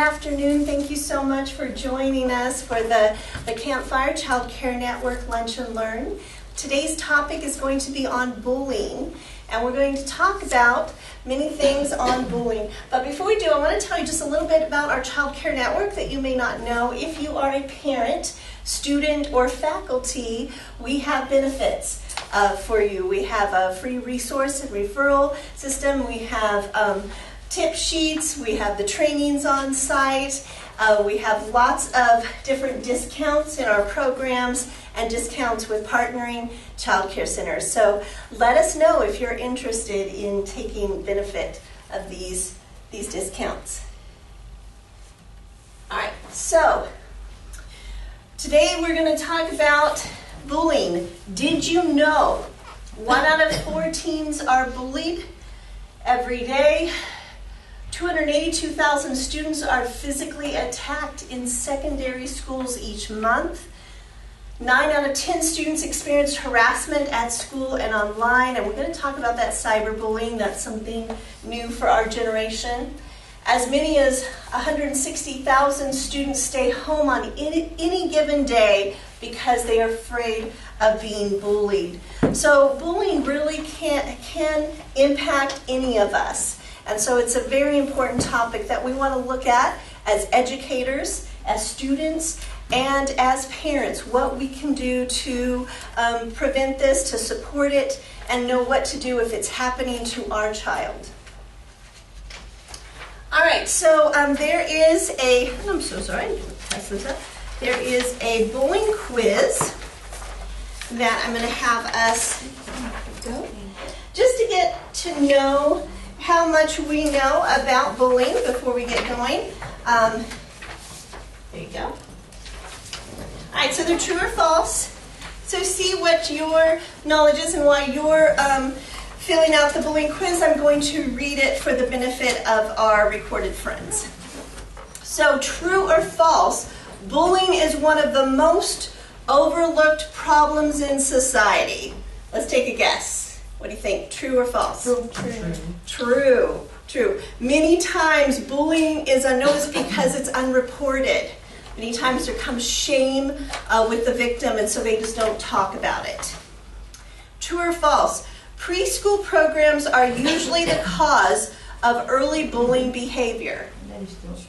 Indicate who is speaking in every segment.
Speaker 1: afternoon. Thank you so much for joining us for the Campfire Child Care Network Lunch and Learn. Today's topic is going to be on bullying, and we're going to talk about many things on bullying. But before we do, I want to tell you just a little bit about our Child Care Network that you may not know. If you are a parent, student, or faculty, we have benefits for you. We have a free resource and referral system. We have tip sheets. We have the trainings on site. We have lots of different discounts in our programs and discounts with partnering child care centers. So let us know if you're interested in taking benefit of these discounts. All right, so today we're going to talk about bullying. Did you know 1 out of 4 teens are bullied every day? 282,000 students are physically attacked in secondary schools each month. 9 out of 10 students experience harassment at school and online, and we're going to talk about that cyberbullying. That's something new for our generation. As many as 160,000 students stay home on any given day because they are afraid of being bullied. So bullying really can impact any of us. And so it's a very important topic that we want to look at as educators, as students, and as parents, what we can do to prevent this, to support it, and know what to do if it's happening to our child. All right, so there is I'm so sorry, I need to pass this up. There is a bullying quiz that I'm going to have us go, just to get to know how much we know about bullying before we get going. There you go. All right, so they're true or false. So see what your knowledge is and why you're filling out the bullying quiz. I'm going to read it for the benefit of our recorded friends. So true or false, bullying is one of the most overlooked problems in society. Let's take a guess. What do you think? True or false? True. Many times bullying is unnoticed because it's unreported. Many times there comes shame with the victim, and so they just don't talk about it. True or false? Preschool programs are usually the cause of early bullying behavior.
Speaker 2: That is still true.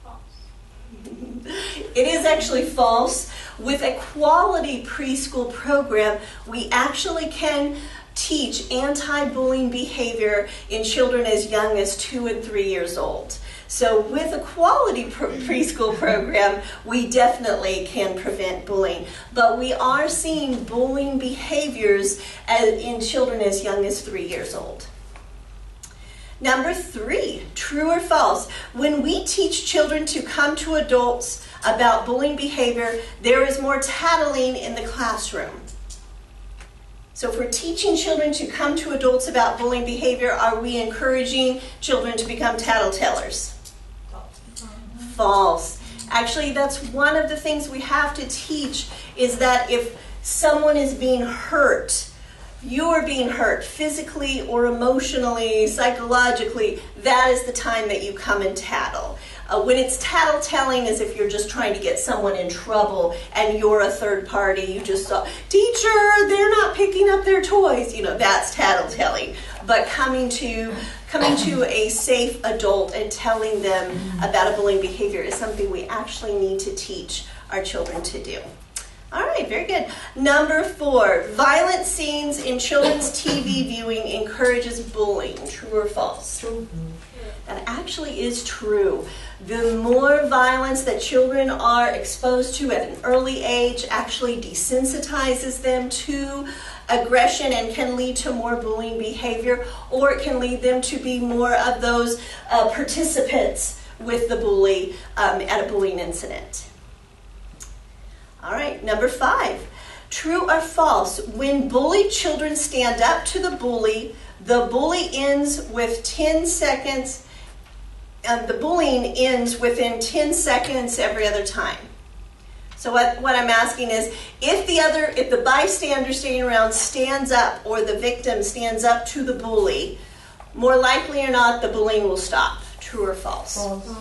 Speaker 1: False. It is actually false. With a quality preschool program, we actually can teach anti-bullying behavior in children as young as 2 and 3 years old. So with a quality preschool program, we definitely can prevent bullying. But we are seeing bullying behaviors in children as young as 3 years old. Number 3, true or false? When we teach children to come to adults about bullying behavior, there is more tattling in the classroom. So if we're teaching children to come to adults about bullying behavior, are we encouraging children to become tattletellers? False. Actually, that's one of the things we have to teach, is that if someone is being hurt, you're being hurt physically or emotionally, psychologically, that is the time that you come and tattle. When it's tattletelling is if you're just trying to get someone in trouble and you're a third party. You just saw, teacher, they're not picking up their toys. That's tattletelling. But coming to a safe adult and telling them about a bullying behavior is something we actually need to teach our children to do. All right, very good. Number 4, violent scenes in children's TV viewing encourages bullying. True or false?
Speaker 2: True.
Speaker 1: That actually is true. The more violence that children are exposed to at an early age actually desensitizes them to aggression and can lead to more bullying behavior, or it can lead them to be more of those participants with the bully at a bullying incident. All right, number 5. True or false? When bullied children stand up to the bully ends with 10 seconds. The bullying ends within 10 seconds every other time. So what I'm asking is, if the bystander standing around stands up, or the victim stands up to the bully, more likely or not, the bullying will stop. True or false?
Speaker 2: False.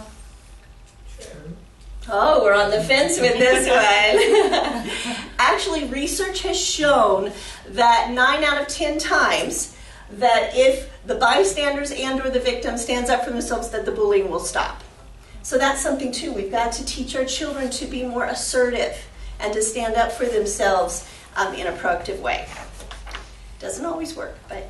Speaker 1: Oh, we're on the fence with this one. Actually, research has shown that 9 out of 10 times that if the bystanders and or the victim stands up for themselves, that the bullying will stop. So that's something too. We've got to teach our children to be more assertive and to stand up for themselves in a proactive way. Doesn't always work, but...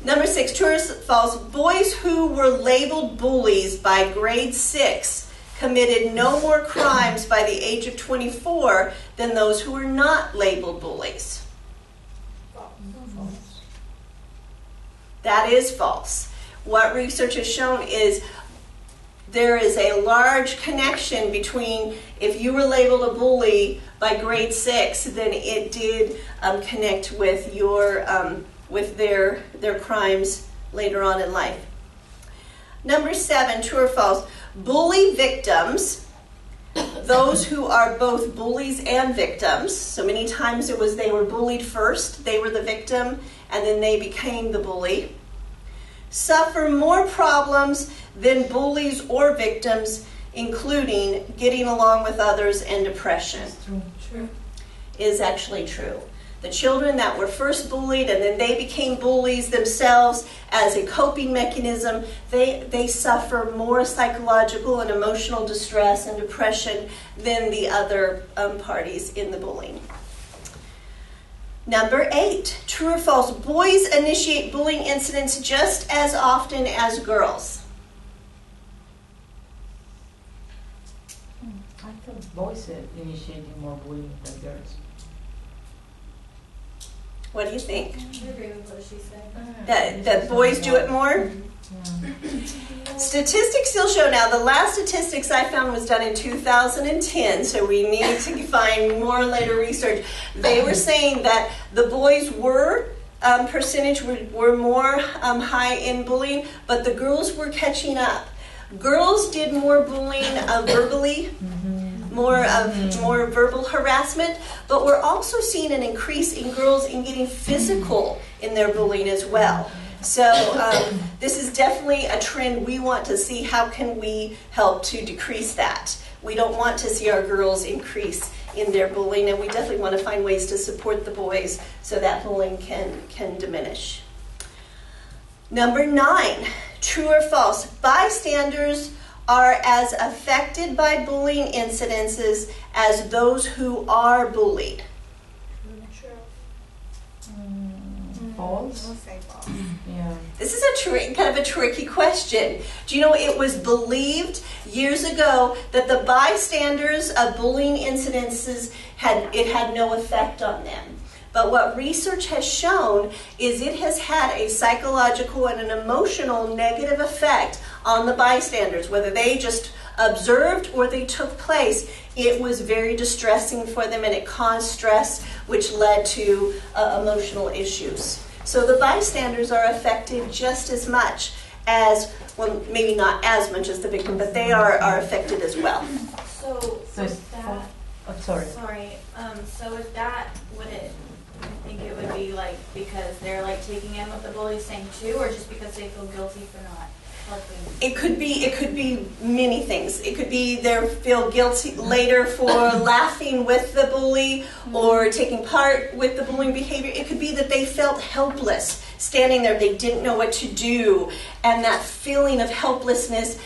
Speaker 1: Number 6, true or false, boys who were labeled bullies by grade 6 committed no more crimes by the age of 24 than those who were not labeled bullies.
Speaker 2: False.
Speaker 1: That is false. What research has shown is there is a large connection between if you were labeled a bully by grade 6, then it did connect with your with their crimes later on in life. Number 7, true or false, bully victims, those who are both bullies and victims, so many times it was they were bullied first, they were the victim, and then they became the bully, suffer more problems than bullies or victims, including getting along with others and depression.
Speaker 2: True.
Speaker 1: Is actually true. The children that were first bullied and then they became bullies themselves as a coping mechanism, they suffer more psychological and emotional distress and depression than the other parties in the bullying. Number 8, true or false, boys initiate bullying incidents just as often as girls.
Speaker 2: I thought boys are initiating more bullying than girls.
Speaker 1: What do you think?
Speaker 3: I agree with what she said.
Speaker 1: That boys do it more?
Speaker 2: Yeah.
Speaker 1: Statistics still show now, the last statistics I found was done in 2010, so we need to find more later research. They were saying that the boys were, percentage were more high in bullying, but the girls were catching up. Girls did more bullying verbally, more verbal harassment, but we're also seeing an increase in girls in getting physical in their bullying as well. So this is definitely a trend we want to see. How can we help to decrease that? We don't want to see our girls increase in their bullying, and we definitely want to find ways to support the boys so that bullying can diminish. Number 9, true or false, bystanders are as affected by bullying incidences as those who are bullied.
Speaker 3: True.
Speaker 2: False?
Speaker 3: We'll say false.
Speaker 2: Yeah.
Speaker 1: This is kind of a tricky question. Do you know it was believed years ago that the bystanders of bullying incidences had no effect on them? But what research has shown is it has had a psychological and an emotional negative effect on the bystanders. Whether they just observed or they took place, it was very distressing for them and it caused stress, which led to emotional issues. So the bystanders are affected just as much as, well, maybe not as much as the victim, but they are affected as well.
Speaker 3: So
Speaker 2: So it's
Speaker 3: with that,
Speaker 2: false. Oh, sorry.
Speaker 3: so with that, I think it would be like because they're like taking in what the bully's saying too, or just because they feel guilty for not helping?
Speaker 1: It could be many things. It could be they feel guilty later for laughing with the bully or taking part with the bullying behavior. It could be that they felt helpless standing there. They didn't know what to do. And that feeling of helplessness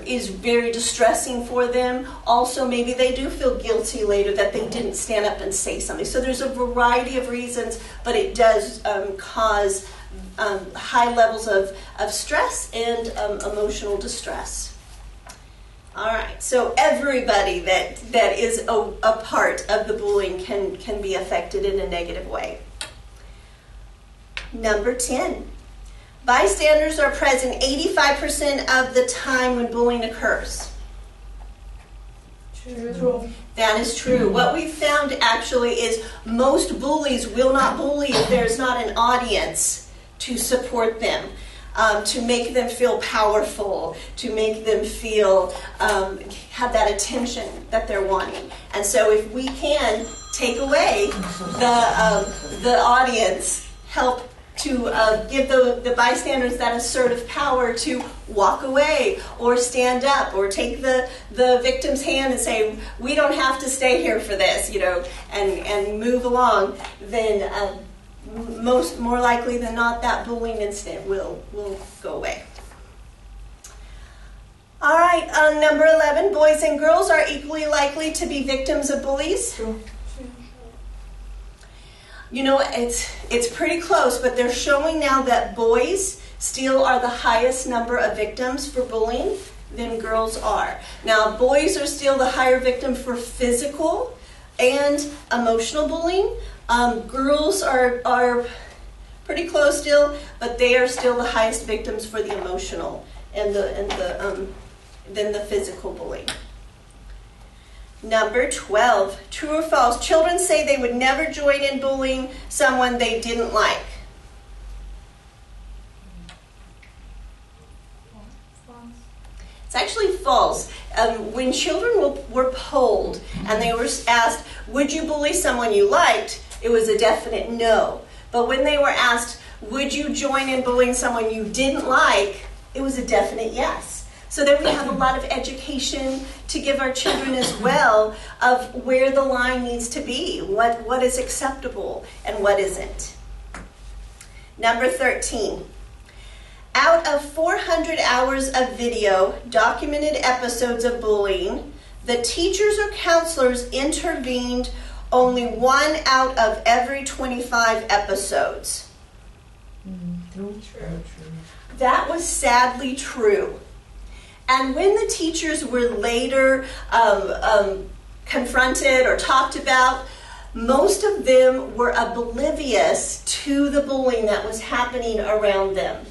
Speaker 1: is very distressing for them. Also, maybe they do feel guilty later that they didn't stand up and say something. So there's a variety of reasons, but it does cause high levels of stress and emotional distress. All right, so everybody that is a part of the bullying can be affected in a negative way. Number 10. Bystanders are present 85% of the time when bullying occurs.
Speaker 3: True.
Speaker 1: That is true. What we found actually is most bullies will not bully if there's not an audience to support them, to make them feel powerful, to make them feel have that attention that they're wanting. And so if we can take away the audience, help give the bystanders that assertive power to walk away or stand up or take the victim's hand and say, we don't have to stay here for this, and move along, then more likely than not, that bullying incident will go away. All right, number 11, boys and girls are equally likely to be victims of bullies.
Speaker 2: True.
Speaker 1: It's pretty close, but they're showing now that boys still are the highest number of victims for bullying than girls are. Now, boys are still the higher victim for physical and emotional bullying. Girls are pretty close still, but they are still the highest victims for the emotional and than the physical bullying. Number 12, true or false? Children say they would never join in bullying someone they didn't like. It's actually false. When children were polled and they were asked, would you bully someone you liked? It was a definite no. But when they were asked, would you join in bullying someone you didn't like? It was a definite yes. So then we have a lot of education to give our children as well of where the line needs to be, what is acceptable and what isn't. Number 13. Out of 400 hours of video, documented episodes of bullying, the teachers or counselors intervened only 1 out of every 25 episodes.
Speaker 2: True.
Speaker 1: That was sadly true. And when the teachers were later confronted or talked about, most of them were oblivious to the bullying that was happening around them.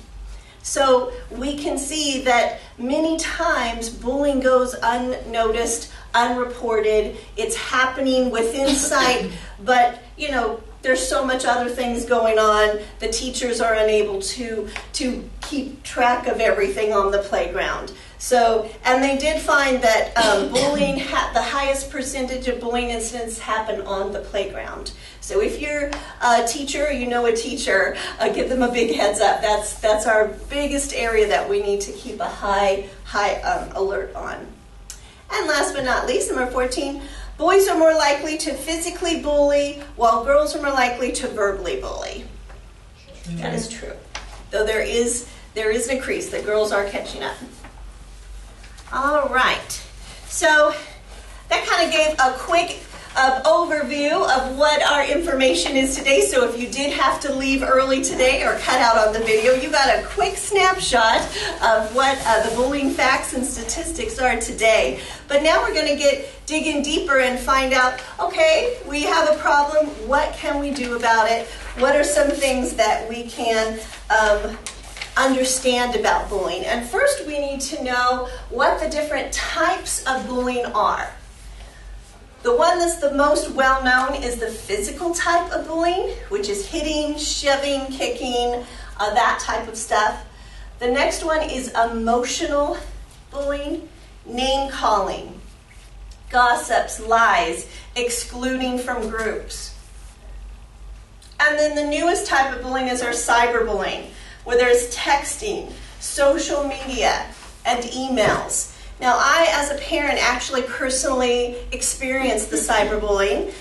Speaker 1: So we can see that many times bullying goes unnoticed, unreported. It's happening within sight, but there's so much other things going on. The teachers are unable to keep track of everything on the playground. So, and they did find that bullying, the highest percentage of bullying incidents happen on the playground. So if you're a teacher, a teacher, give them a big heads up. That's our biggest area that we need to keep a high alert on. And last but not least, number 14, boys are more likely to physically bully, while girls are more likely to verbally bully. That is true. Though there is an increase, the girls are catching up. All right. So that kind of gave a quick overview of what our information is today. So if you did have to leave early today or cut out on the video, you got a quick snapshot of what the bullying facts and statistics are today. But now we're going to dig in deeper and find out, okay, we have a problem. What can we do about it? What are some things that we can understand about bullying? And first we need to know what the different types of bullying are. The one that's the most well-known is the physical type of bullying, which is hitting, shoving, kicking, that type of stuff. The next one is emotional bullying, name-calling, gossips, lies, excluding from groups. And then the newest type of bullying is our cyberbullying, where there's texting, social media, and emails. Now, I, as a parent, actually personally experienced the cyberbullying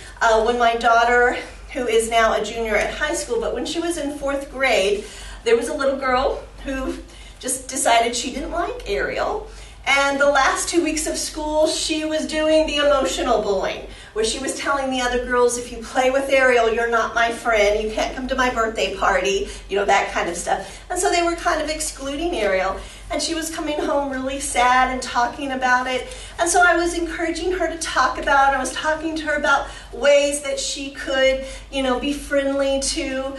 Speaker 1: when my daughter, who is now a junior at high school, but when she was in 4th grade, there was a little girl who just decided she didn't like Ariel. And the last 2 weeks of school, she was doing the emotional bullying, where she was telling the other girls, if you play with Ariel, you're not my friend, you can't come to my birthday party, that kind of stuff. And so they were kind of excluding Ariel. And she was coming home really sad and talking about it. And so I was encouraging her to talk about it. I was talking to her about ways that she could, be friendly to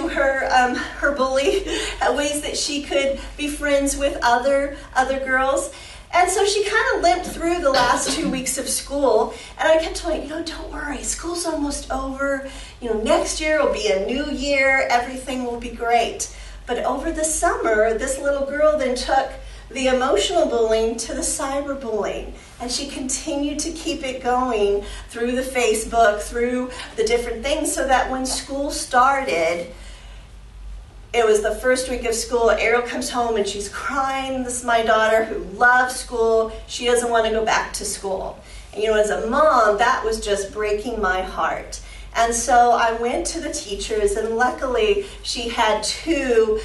Speaker 1: her bully, ways that she could be friends with other girls. And so she kind of limped through the last 2 weeks of school. And I kept telling her, don't worry, school's almost over. Next year will be a new year. Everything will be great. But over the summer, this little girl then took the emotional bullying to the cyberbullying. And she continued to keep it going through the Facebook, through the different things, so that when school started, it was the first week of school. Ariel comes home and she's crying. This is my daughter who loves school. She doesn't want to go back to school. And as a mom, that was just breaking my heart. And so I went to the teachers, and luckily she had two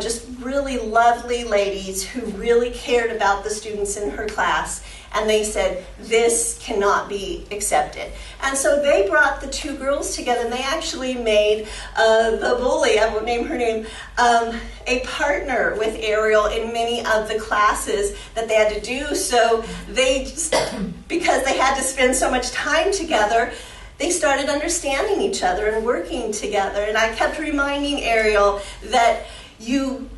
Speaker 1: just really lovely ladies who really cared about the students in her class. And they said, this cannot be accepted. And so they brought the two girls together, and they actually made the bully, I won't name her name, a partner with Ariel in many of the classes that they had to do. So they, because they had to spend so much time together, they started understanding each other and working together. And I kept reminding Ariel that you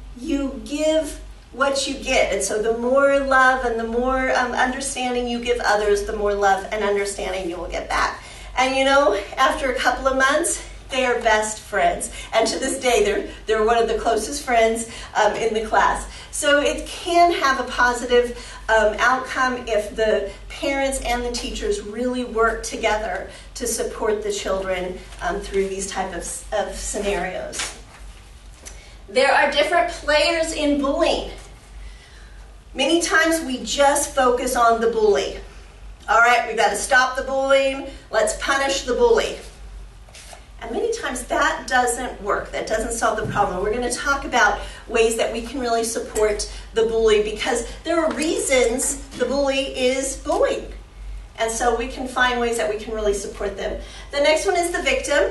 Speaker 1: give what you get. And so the more love and the more understanding you give others, the more love and understanding you will get back. And after a couple of months, they are best friends. And to this day, they're one of the closest friends in the class. So it can have a positive outcome if the parents and the teachers really work together to support the children through these type of scenarios. There are different players in bullying. Many times we just focus on the bully. All right, we've got to stop the bullying. Let's punish the bully. And many times that doesn't work. That doesn't solve the problem. We're going to talk about ways that we can really support the bully, because there are reasons the bully is bullying. And so we can find ways that we can really support them. The next one is the victim.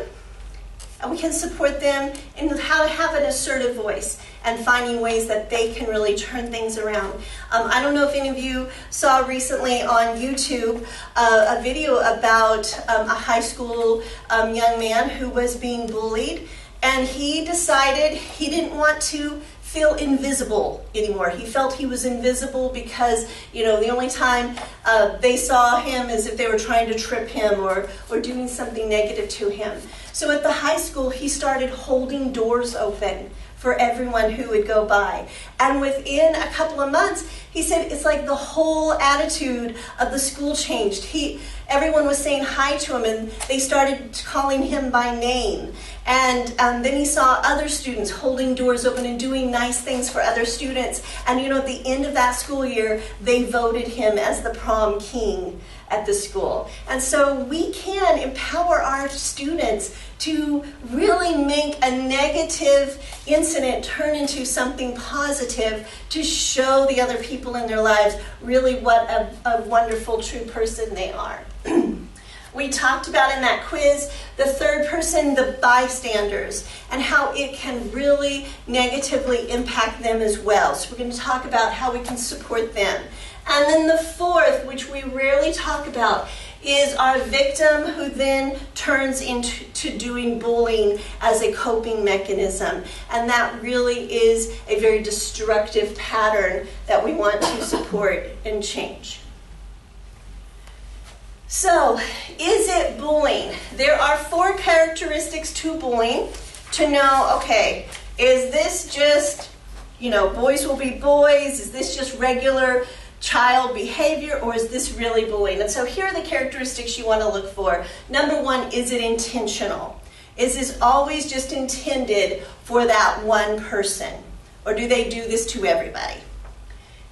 Speaker 1: And we can support them in how to have an assertive voice and finding ways that they can really turn things around. I don't know if any of you saw recently on YouTube a video about a high school young man who was being bullied, and he decided he didn't want to feel invisible anymore. He felt he was invisible because, the only time they saw him is if they were trying to trip him or doing something negative to him. So at the high school, he started holding doors open for everyone who would go by. And within a couple of months, he said it's like the whole attitude of the school changed. Everyone was saying hi to him, and they started calling him by name. And then he saw other students holding doors open and doing nice things for other students. And at the end of that school year, they voted him as the prom king at the school. And so we can empower our students to really make a negative incident turn into something positive, to show the other people in their lives really what a wonderful, true person they are. We talked about in that quiz the third person, the bystanders, and how it can really negatively impact them as well. So we're going to talk about how we can support them. And then the fourth, which we rarely talk about, is our victim, who then turns into doing bullying as a coping mechanism. And that really is a very destructive pattern that we want to support and change. So, is it bullying? There are 4 characteristics to bullying to know, okay, is this just, boys will be boys? Is this just regular child behavior, or is this really bullying? And so here are the characteristics you want to look for. Number 1, is it intentional? Is this always just intended for that one person? Or do they do this to everybody?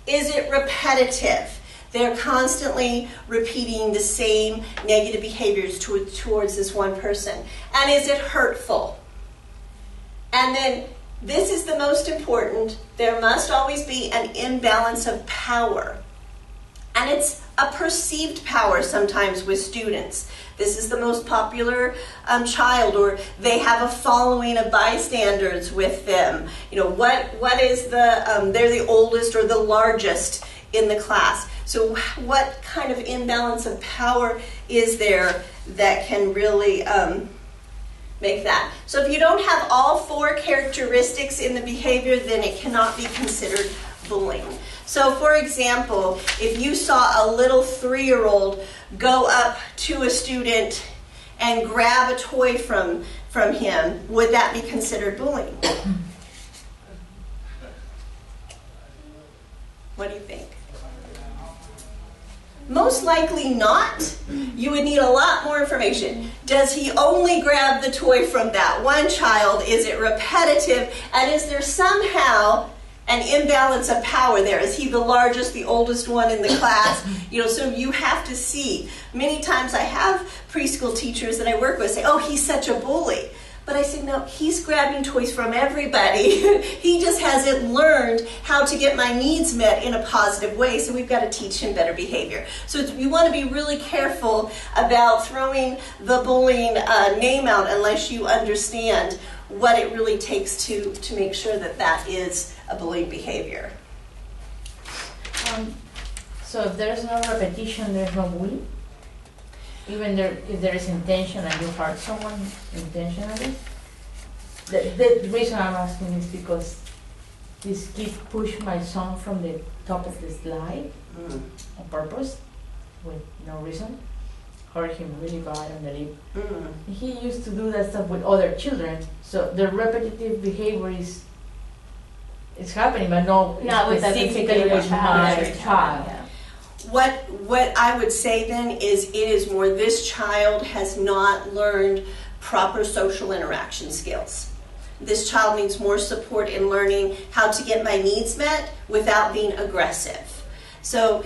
Speaker 1: Is it repetitive? They're constantly repeating the same negative behaviors towards this one person. And is it hurtful? And then this is the most important. There must always be an imbalance of power. And it's a perceived power sometimes with students. This is the most popular child, or they have a following of bystanders with them. What is they're the oldest or the largest in the class. So what kind of imbalance of power is there that can really make that? So if you don't have all 4 characteristics in the behavior, then it cannot be considered bullying. So for example, if you saw a little 3-year-old go up to a student and grab a toy from him, would that be considered bullying? What do you think? Most likely not. You would need a lot more information. Does he only grab the toy from that one child? Is it repetitive? And is there somehow an imbalance of power there? Is he the largest, the oldest one in the class? So you have to see. Many times I have preschool teachers that I work with say, oh, he's such a bully. But I say, no, he's grabbing toys from everybody. He just hasn't learned how to get my needs met in a positive way, so we've got to teach him better behavior. So you want to be really careful about throwing the bullying name out unless you understand what it really takes to make sure that is a bullying behavior.
Speaker 2: So if there's no repetition, there's no bullying? Even if there is intention and you hurt someone intentionally? The reason I'm asking is because this kid pushed my son from the top of the slide on purpose, with no reason. Hurt him really bad on the lip. He used to do that stuff with other children, so the repetitive behavior is happening, but not
Speaker 3: with that
Speaker 2: specifically
Speaker 3: particular
Speaker 2: with my child.
Speaker 3: Yeah.
Speaker 1: What I would say then is it is more this child has not learned proper social interaction skills. This child needs more support in learning how to get my needs met without being aggressive. So,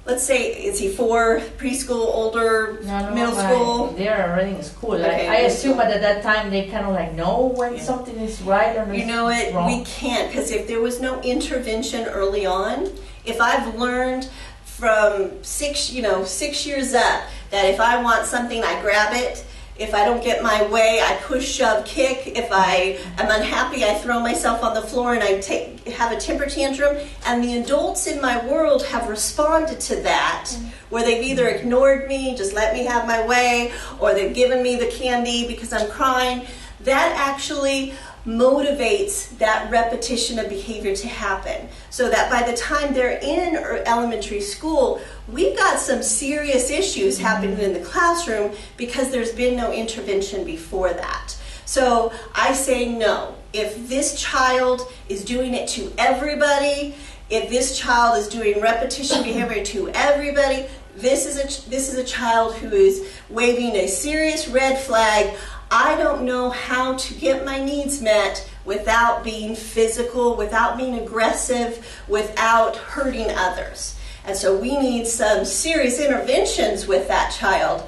Speaker 1: let's say, is he 4, preschool, older, middle school?
Speaker 2: They're already in school.
Speaker 1: Okay,
Speaker 2: I assume at that time they kind of know when something is right or wrong.
Speaker 1: We can't, because if there was no intervention early on, if I've learned from 6 years up that if I want something, I grab it. If I don't get my way, I push, shove, kick. If I am unhappy, I throw myself on the floor and I have a temper tantrum. And the adults in my world have responded to that, where they've either ignored me, just let me have my way, or they've given me the candy because I'm crying. That actually motivates that repetition of behavior to happen, so that by the time they're in elementary school, we've got some serious issues happening in the classroom because there's been no intervention before that. So I say no. If this child is doing it to everybody, if this child is doing repetition behavior to everybody, this is a child who is waving a serious red flag. I don't know how to get my needs met without being physical, without being aggressive, without hurting others. And so we need some serious interventions with that child,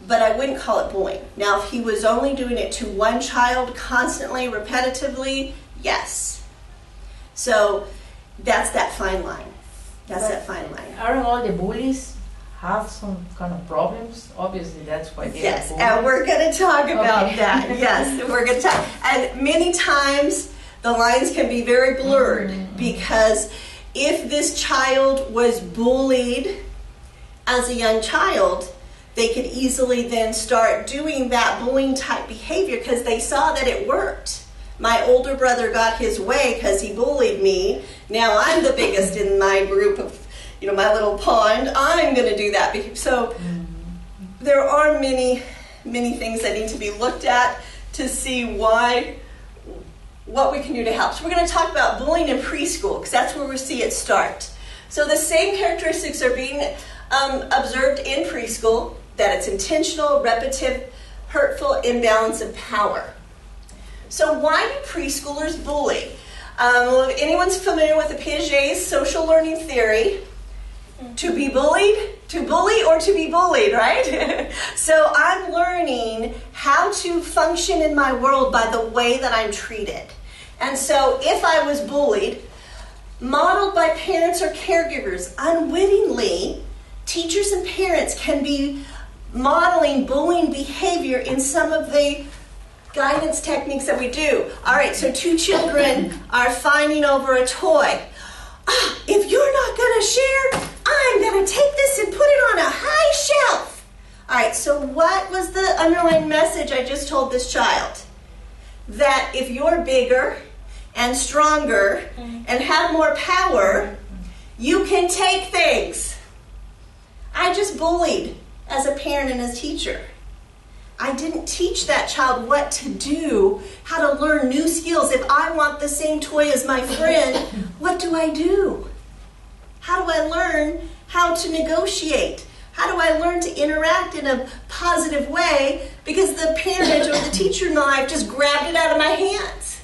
Speaker 1: but I wouldn't call it bullying. Now, if he was only doing it to one child constantly, repetitively, yes. So that's that fine line.
Speaker 2: Aren't all the bullies have some kind of problems? Obviously, that's why they
Speaker 1: Yes,
Speaker 2: are
Speaker 1: and we're going to talk about
Speaker 2: Okay.
Speaker 1: that. Yes, we're going to talk. And many times the lines can be very blurred because if this child was bullied as a young child, they could easily then start doing that bullying type behavior because they saw that it worked. My older brother got his way because he bullied me. Now I'm the biggest in my group of my little pond, I'm going to do that. So there are many, many things that need to be looked at to see what we can do to help. So we're going to talk about bullying in preschool because that's where we see it start. So the same characteristics are being observed in preschool, that it's intentional, repetitive, hurtful, imbalance of power. So why do preschoolers bully? If anyone's familiar with the Piaget's social learning theory, to be bullied, to bully, or to be bullied, right? So I'm learning how to function in my world by the way that I'm treated. And so if I was bullied, modeled by parents or caregivers, unwittingly, teachers and parents can be modeling bullying behavior in some of the guidance techniques that we do. All right, so 2 children are fighting over a toy. If you're not going to share, I'm going to take this and put it on a high shelf. All right, so what was the underlying message I just told this child? That if you're bigger and stronger and have more power, you can take things. I just bullied as a parent and as a teacher. I didn't teach that child what to do, how to learn new skills. If I want the same toy as my friend, what do I do? How do I learn how how to negotiate? How do I learn to interact in a positive way because the parent or the teacher in my life just grabbed it out of my hands?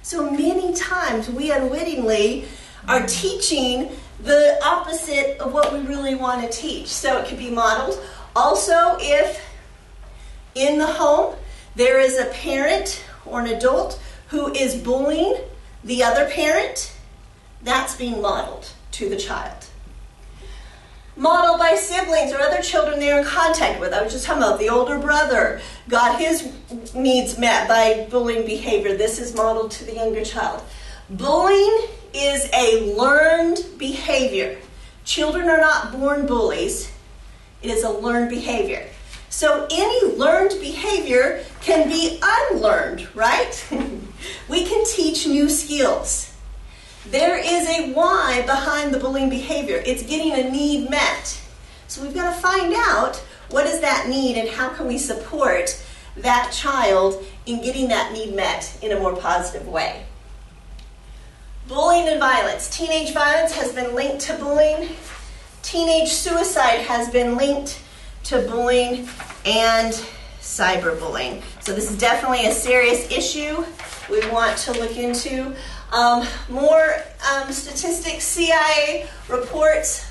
Speaker 1: So many times we unwittingly are teaching the opposite of what we really want to teach. So it could be modeled. Also, if in the home there is a parent or an adult who is bullying the other parent, that's being modeled to the child. Modeled by siblings or other children they're in contact with. I was just talking about the older brother got his needs met by bullying behavior. This is modeled to the younger child. Bullying is a learned behavior. Children are not born bullies. It is a learned behavior. So any learned behavior can be unlearned, right? We can teach new skills. There is a why behind the bullying behavior. It's getting a need met. So we've got to find out what is that need and how can we support that child in getting that need met in a more positive way. Bullying and violence. Teenage violence has been linked to bullying. Teenage suicide has been linked to bullying and cyberbullying. So this is definitely a serious issue we want to look into. More statistics, CIA reports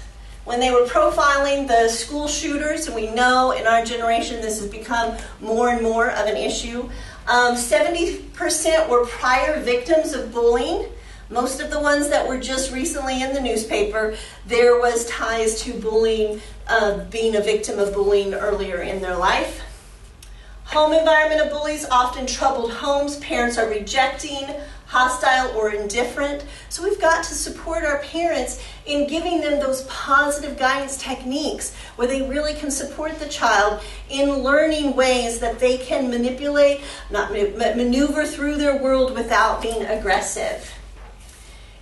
Speaker 1: when they were profiling the school shooters, and we know in our generation this has become more and more of an issue. 70% were prior victims of bullying. Most of the ones that were just recently in the newspaper, there was ties to bullying, being a victim of bullying earlier in their life. Home environment of bullies, often troubled homes. Parents are rejecting, hostile, or indifferent. So we've got to support our parents in giving them those positive guidance techniques where they really can support the child in learning ways that they can manipulate, maneuver through their world without being aggressive.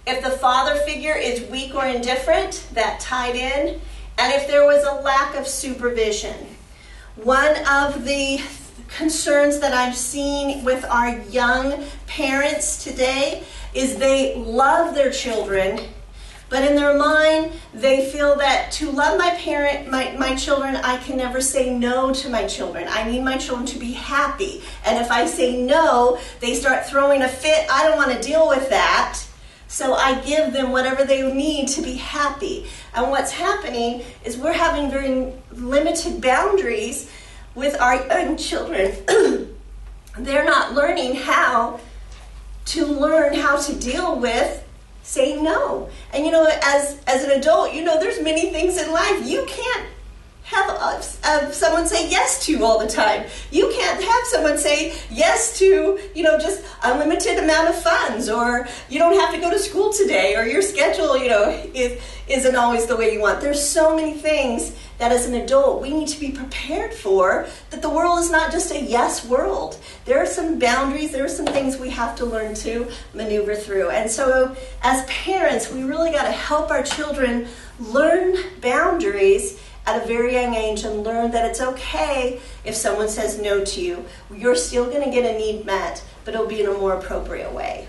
Speaker 1: If the father figure is weak or indifferent, that tied in. And if there was a lack of supervision. One of the concerns that I've seen with our young parents today is they love their children, but in their mind they feel that to love my children, I can never say no to my children. I need my children to be happy. And if I say no, they start throwing a fit. I don't want to deal with that. So I give them whatever they need to be happy. And what's happening is we're having very limited boundaries with our young children. They're not learning how to deal with saying no. And as an adult, there's many things in life you can't have someone say yes to all the time. You can't have someone say yes to, just unlimited amount of funds, or you don't have to go to school today, or your schedule, isn't always the way you want. There's so many things that as an adult we need to be prepared for, that the world is not just a yes world. There are some boundaries, there are some things we have to learn to maneuver through. And so as parents, we really got to help our children learn boundaries at a very young age and learn that it's okay if someone says no to you. You're still going to get a need met, but it'll be in a more appropriate way.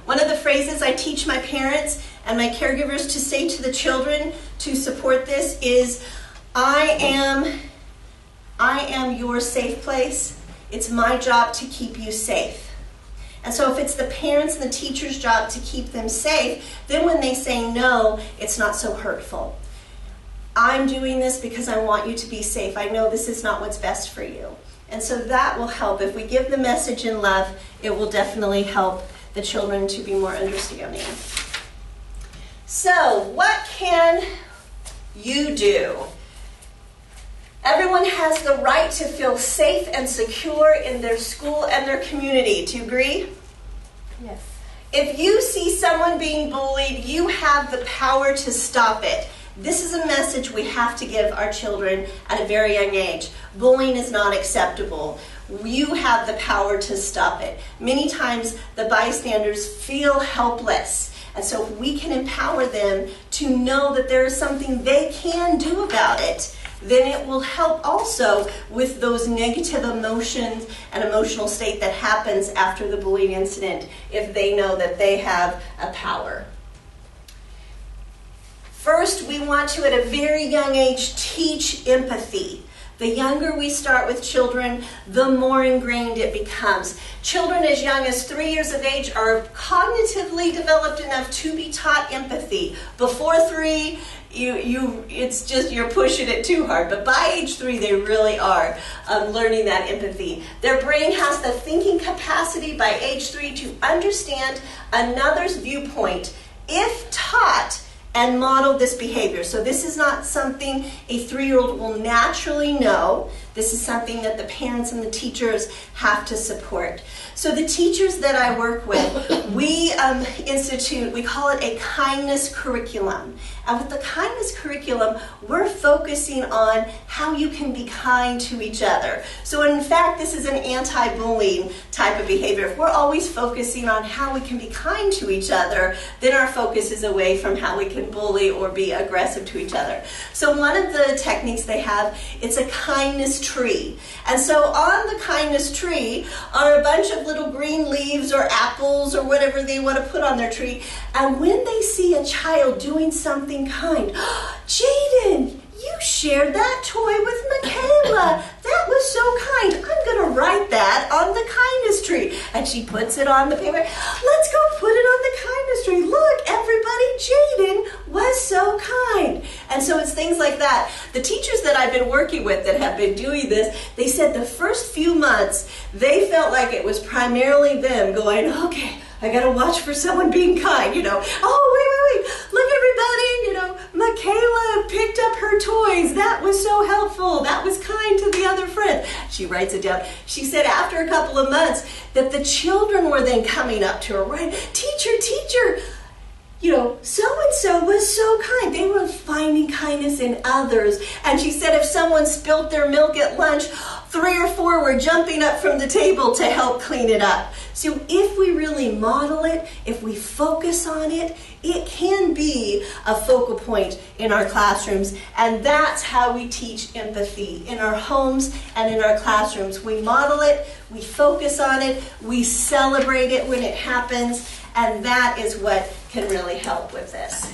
Speaker 1: One of the phrases I teach my parents and my caregivers to say to the children to support this is, I am your safe place. It's my job to keep you safe. And so if it's the parents and the teacher's job to keep them safe, then when they say no, it's not so hurtful. I'm doing this because I want you to be safe. I know this is not what's best for you. And so that will help. If we give the message in love, it will definitely help the children to be more understanding. So what can you do? Everyone has the right to feel safe and secure in their school and their community. Do you agree?
Speaker 3: Yes.
Speaker 1: If you see someone being bullied, you have the power to stop it. This is a message we have to give our children at a very young age. Bullying is not acceptable. You have the power to stop it. Many times the bystanders feel helpless. And so if we can empower them to know that there is something they can do about it, then it will help also with those negative emotions and emotional state that happens after the bullying incident, if they know that they have a power. First, we want to, at a very young age, teach empathy. The younger we start with children, the more ingrained it becomes. Children as young as 3 years of age are cognitively developed enough to be taught empathy. Before 3, it's just you're pushing it too hard. But by age 3, they really are learning that empathy. Their brain has the thinking capacity by age 3 to understand another's viewpoint if taught and model this behavior. So this is not something a 3-year-old will naturally know. This is something that the parents and the teachers have to support. So the teachers that I work with, we institute, we call it a kindness curriculum. And with the kindness curriculum, we're focusing on how you can be kind to each other. So in fact, this is an anti-bullying type of behavior. If we're always focusing on how we can be kind to each other, then our focus is away from how we can bully or be aggressive to each other. So one of the techniques they have, it's a kindness tree. And so on the kindness tree are a bunch of little green leaves or apples or whatever they want to put on their tree. And when they see a child doing something kind, Jaden, you shared that toy with Michaela. That was so kind. I'm going to write that on the kindness tree. And she puts it on the paper. Let's go put it on the kindness tree. Look, everybody, Jaden was so kind. And so it's things like that. The teachers that I've been working with that have been doing this, they said the first few months, they felt like it was primarily them going, okay, I got to watch for someone being kind, Oh, wait. Look, everybody, Michaela picked up her toys. That was so helpful. That was kind to the other friend. She writes it down. She said after a couple of months that the children were then coming up to her, right? Teacher, so-and-so was so kind. They were finding kindness in others. And she said if someone spilt their milk at lunch, 3 or 4 were jumping up from the table to help clean it up. So if we really model it, if we focus on it, it can be a focal point in our classrooms. And that's how we teach empathy in our homes and in our classrooms. We model it, we focus on it, we celebrate it when it happens, and that is what can really help with this.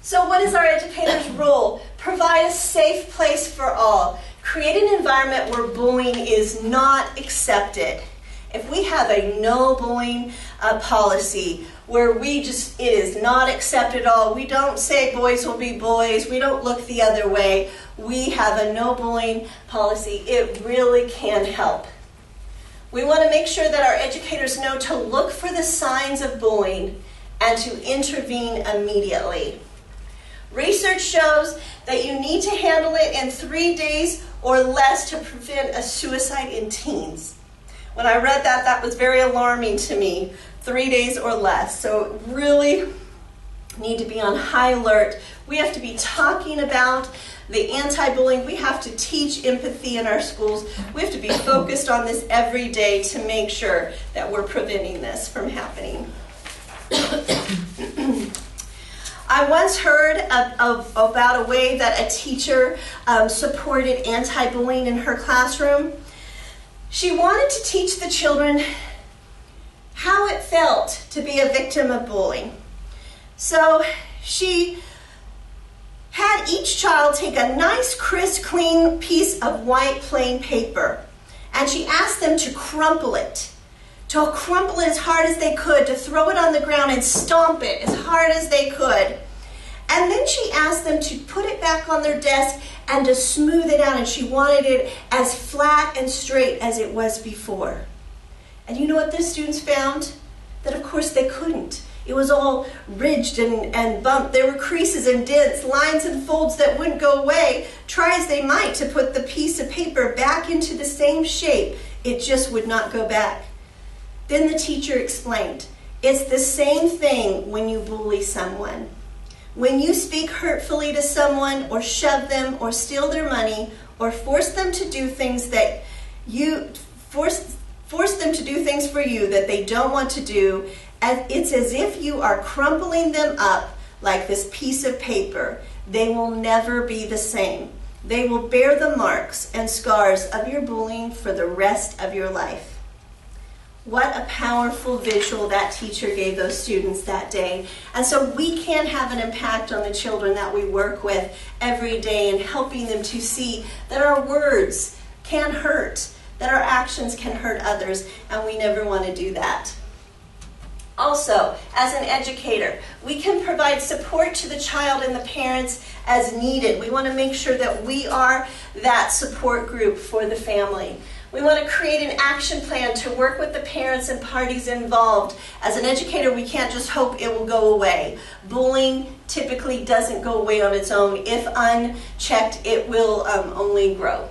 Speaker 1: So what is our educator's role? Provide a safe place for all. Create an environment where bullying is not accepted. If we have a no bullying policy where it is not accepted at all, we don't say boys will be boys, we don't look the other way, we have a no bullying policy, it really can help. We want to make sure that our educators know to look for the signs of bullying and to intervene immediately. Research shows that you need to handle it in 3 days or less to prevent a suicide in teens. When I read that, that was very alarming to me. 3 days or less. So really need to be on high alert. We have to be talking about the anti-bullying. We have to teach empathy in our schools. We have to be focused on this every day to make sure that we're preventing this from happening. I once heard about a way that a teacher supported anti-bullying in her classroom. She wanted to teach the children how it felt to be a victim of bullying. So she had each child take a nice, crisp, clean piece of white plain paper, and she asked them to crumple it as hard as they could, to throw it on the ground and stomp it as hard as they could. And then she asked them to put it back on their desk and to smooth it out, and she wanted it as flat and straight as it was before. And you know what the students found? That of course they couldn't. It was all ridged and bumped. There were creases and dents, lines and folds that wouldn't go away. Try as they might to put the piece of paper back into the same shape, it just would not go back. Then the teacher explained, it's the same thing when you bully someone. When you speak hurtfully to someone or shove them or steal their money or force them to do things that you force them to do things for you that they don't want to do, it's as if you are crumpling them up like this piece of paper. They will never be the same. They will bear the marks and scars of your bullying for the rest of your life. What a powerful visual that teacher gave those students that day. And so we can have an impact on the children that we work with every day in helping them to see that our words can hurt, that our actions can hurt others, and we never want to do that. Also, as an educator, we can provide support to the child and the parents as needed. We want to make sure that we are that support group for the family. We want to create an action plan to work with the parents and parties involved. As an educator, we can't just hope it will go away. Bullying typically doesn't go away on its own. If unchecked, it will only grow.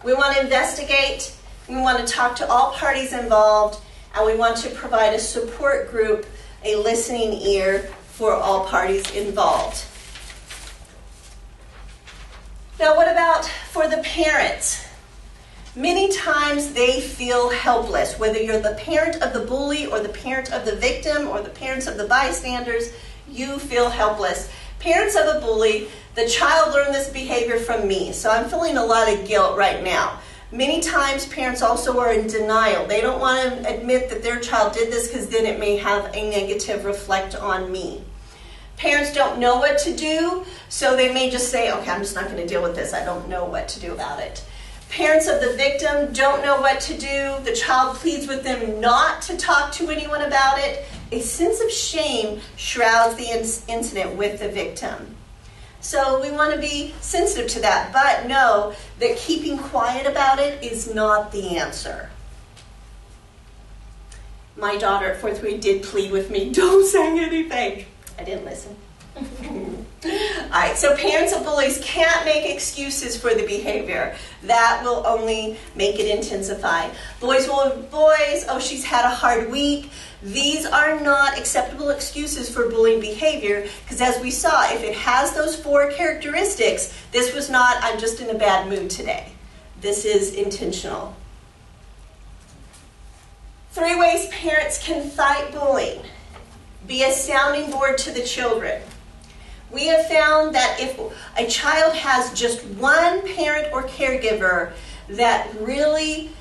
Speaker 1: We want to investigate. We want to talk to all parties involved. And we want to provide a support group, a listening ear for all parties involved. Now, what about for the parents? Many times they feel helpless, whether you're the parent of the bully or the parent of the victim or the parents of the bystanders, you feel helpless. Parents of a bully, the child learned this behavior from me, so I'm feeling a lot of guilt right now. Many times parents also are in denial. They don't want to admit that their child did this because then it may have a negative reflect on me. Parents don't know what to do, so they may just say, okay, I'm just not going to deal with this. I don't know what to do about it. Parents of the victim don't know what to do. The child pleads with them not to talk to anyone about it. A sense of shame shrouds the incident with the victim. So we want to be sensitive to that, but know that keeping quiet about it is not the answer. My daughter at 4th grade did plead with me, don't say anything. I didn't listen. All right, so parents of bullies can't make excuses for the behavior. That will only make it intensify. Boys, oh, she's had a hard week. These are not acceptable excuses for bullying behavior, because as we saw, if it has those 4 characteristics, this was not, I'm just in a bad mood today. This is intentional. 3 ways parents can fight bullying. Be a sounding board to the children. We have found that if a child has just one parent or caregiver that really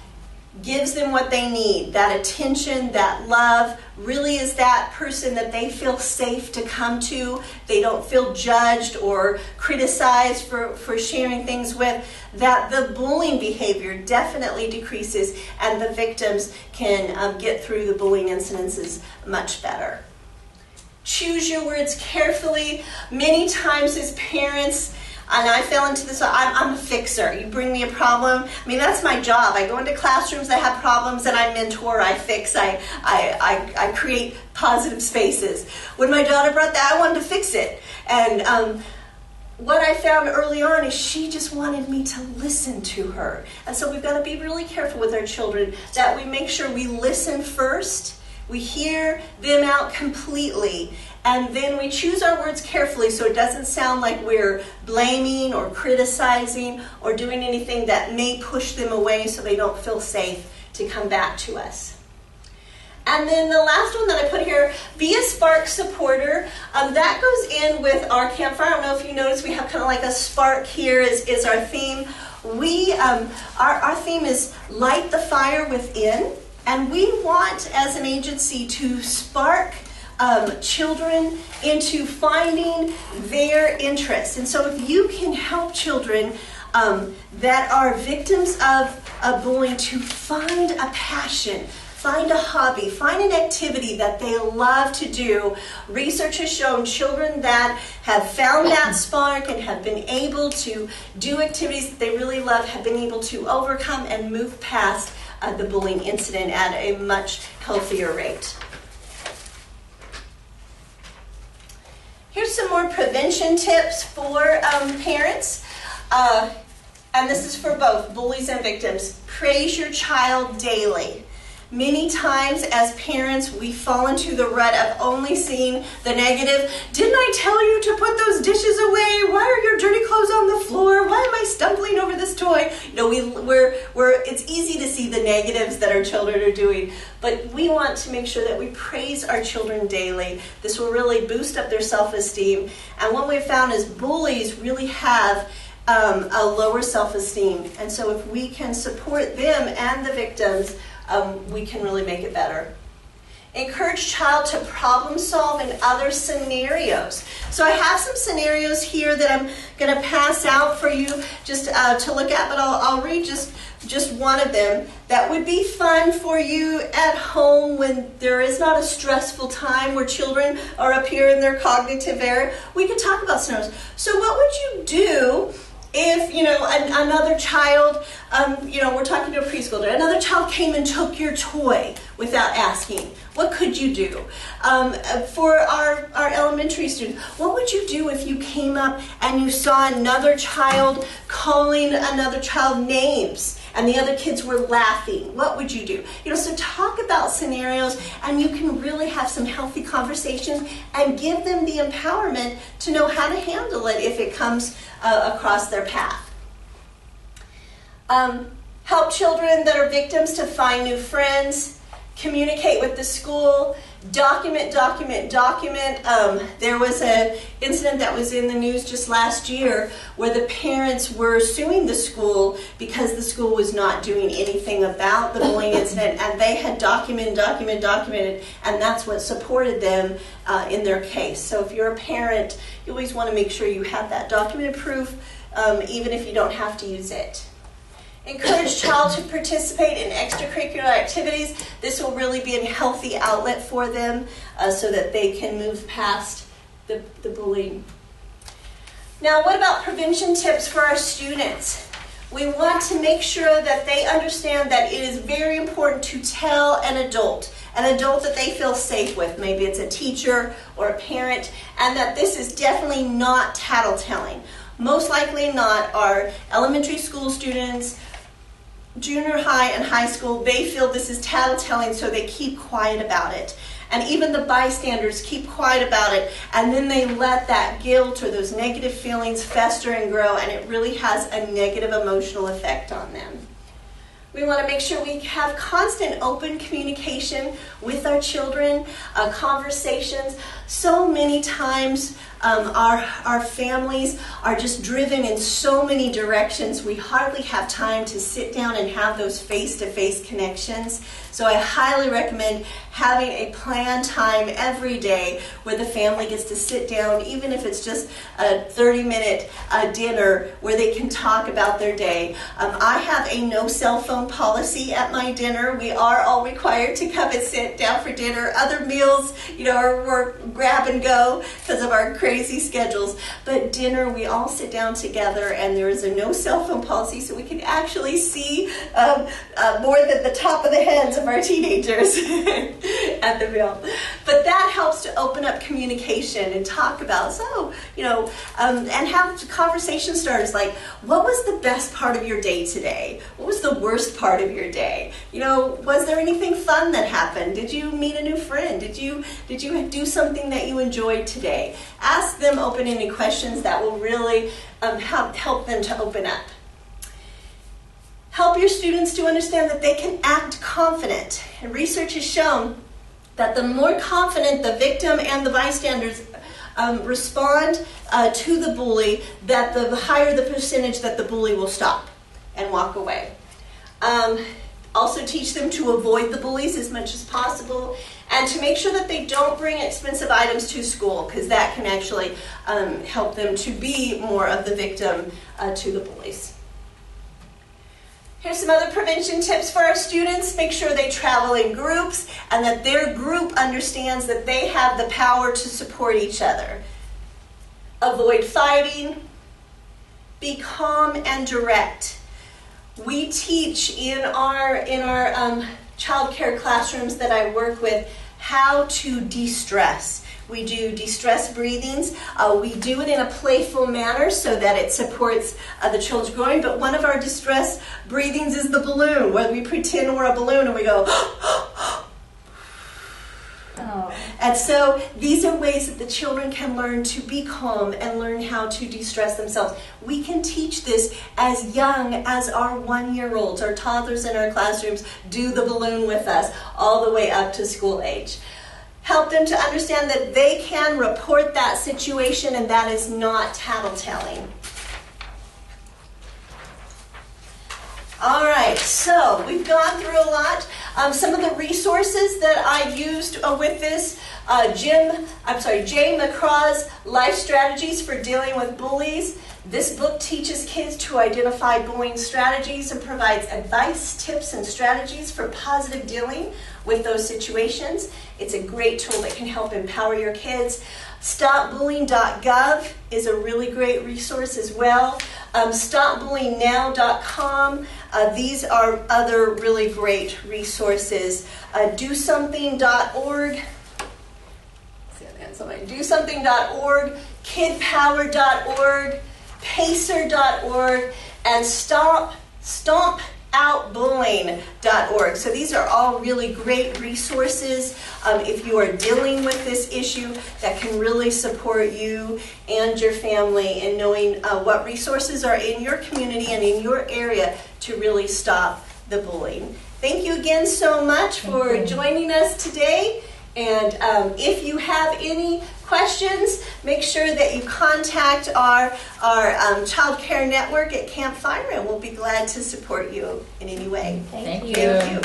Speaker 1: gives them what they need, that attention, that love, really is that person that they feel safe to come to, they don't feel judged or criticized for sharing things with, that the bullying behavior definitely decreases and the victims can get through the bullying incidences much better. Choose your words carefully. Many times as parents, and I fell into this, I'm a fixer. You bring me a problem. I mean, that's my job. I go into classrooms that have problems and I mentor, I fix, I create positive spaces. When my daughter brought that, I wanted to fix it. And what I found early on is she just wanted me to listen to her. And so we've got to be really careful with our children that we make sure we listen first. We hear them out completely, and then we choose our words carefully so it doesn't sound like we're blaming or criticizing or doing anything that may push them away so they don't feel safe to come back to us. And then the last one that I put here, be a spark supporter. That goes in with our campfire. I don't know if you notice we have kind of like a spark here is our theme. Our theme is light the fire within. And we want, as an agency, to spark children into finding their interests. And so if you can help children that are victims of bullying to find a passion, find a hobby, find an activity that they love to do. Research has shown children that have found that spark and have been able to do activities that they really love have been able to overcome and move past the bullying incident at a much healthier rate. Here's some more prevention tips for parents. And this is for both bullies and victims. Praise your child daily. Many times as parents, we fall into the rut of only seeing the negative. Didn't I tell you to put those dishes away? Why are your dirty clothes on the floor? Why am I stumbling over this toy? You know, it's easy to see the negatives that our children are doing, but we want to make sure that we praise our children daily. This will really boost up their self-esteem. And what we've found is bullies really have a lower self-esteem. And so if we can support them and the victims, we can really make it better. Encourage child to problem solve in other scenarios. So I have some scenarios here that I'm going to pass out for you just to look at, but I'll read just one of them that would be fun for you at home when there is not a stressful time where children are up here in their cognitive area. We can talk about scenarios. So what would you do if, another child, we're talking to a preschooler, another child came and took your toy without asking? What could you do? For our elementary students, what would you do if you came up and you saw another child calling another child names and the other kids were laughing? What would you do? So talk about scenarios, and you can really have some healthy conversations and give them the empowerment to know how to handle it if it comes across their path. Help children that are victims to find new friends. Communicate with the school. Document. There was an incident that was in the news just last year where the parents were suing the school because the school was not doing anything about the bullying incident, and they had documented, and that's what supported them in their case. So if you're a parent, you always want to make sure you have that documented proof, even if you don't have to use it. Encourage child to participate in extracurricular activities. This will really be a healthy outlet for them so that they can move past the bullying. Now, what about prevention tips for our students? We want to make sure that they understand that it is very important to tell an adult that they feel safe with. Maybe it's a teacher or a parent, and that this is definitely not tattletelling. Most likely not our elementary school students, junior high and high school, they feel this is tattletelling, so they keep quiet about it. And even the bystanders keep quiet about it, and then they let that guilt or those negative feelings fester and grow, and it really has a negative emotional effect on them. We want to make sure we have constant open communication with our children, conversations. So many times our families are just driven in so many directions, we hardly have time to sit down and have those face-to-face connections. So I highly recommend having a planned time every day where the family gets to sit down, even if it's just a 30-minute dinner where they can talk about their day. I have a no cell phone policy at my dinner. We are all required to come and sit down for dinner. Other meals, we're grab and go because of our crazy schedules. But dinner, we all sit down together, and there is a no cell phone policy, so we can actually see more than the top of the heads of our teenagers at the meal. But that helps to open up communication and talk about, and have conversation starters like, what was the best part of your day today? What was the worst part of your day? Was there anything fun that happened? Did you meet a new friend? Did you do something that you enjoyed today? Ask them open-ended questions that will really help them to open up. Help your students to understand that they can act confident. And research has shown that the more confident the victim and the bystanders respond to the bully, that the higher the percentage that the bully will stop and walk away. Also teach them to avoid the bullies as much as possible, and to make sure that they don't bring expensive items to school, because that can actually help them to be more of the victim to the bullies. Here's some other prevention tips for our students. Make sure they travel in groups and that their group understands that they have the power to support each other. Avoid fighting. Be calm and direct. We teach in our child care classrooms that I work with how to de-stress. We do de-stress breathings. We do it in a playful manner so that it supports the children's growing. But one of our de-stress breathings is the balloon, where we pretend we're a balloon and we go, oh. And so these are ways that the children can learn to be calm and learn how to de-stress themselves. We can teach this as young as our 1-year-olds, our toddlers in our classrooms do the balloon with us all the way up to school age. Help them to understand that they can report that situation, and that is not tattletelling. All right, so we've gone through a lot. Some of the resources that I used with this, Jay McCraw's Life Strategies for Dealing with Bullies. This book teaches kids to identify bullying strategies and provides advice, tips, and strategies for positive dealing with those situations. It's a great tool that can help empower your kids. StopBullying.gov is a really great resource as well. StopBullyingNow.com. These are other really great resources. DoSomething.org. DoSomething.org, KidPower.org, Pacer.org, and StompOutBullying.org. So these are all really great resources if you are dealing with this issue that can really support you and your family in knowing what resources are in your community and in your area to really stop the bullying. Thank you again so much for joining us today. And if you have any questions, make sure that you contact our Child Care Network at Campfire, and we'll be glad to support you in any way.
Speaker 2: Thank you.
Speaker 1: Thank you.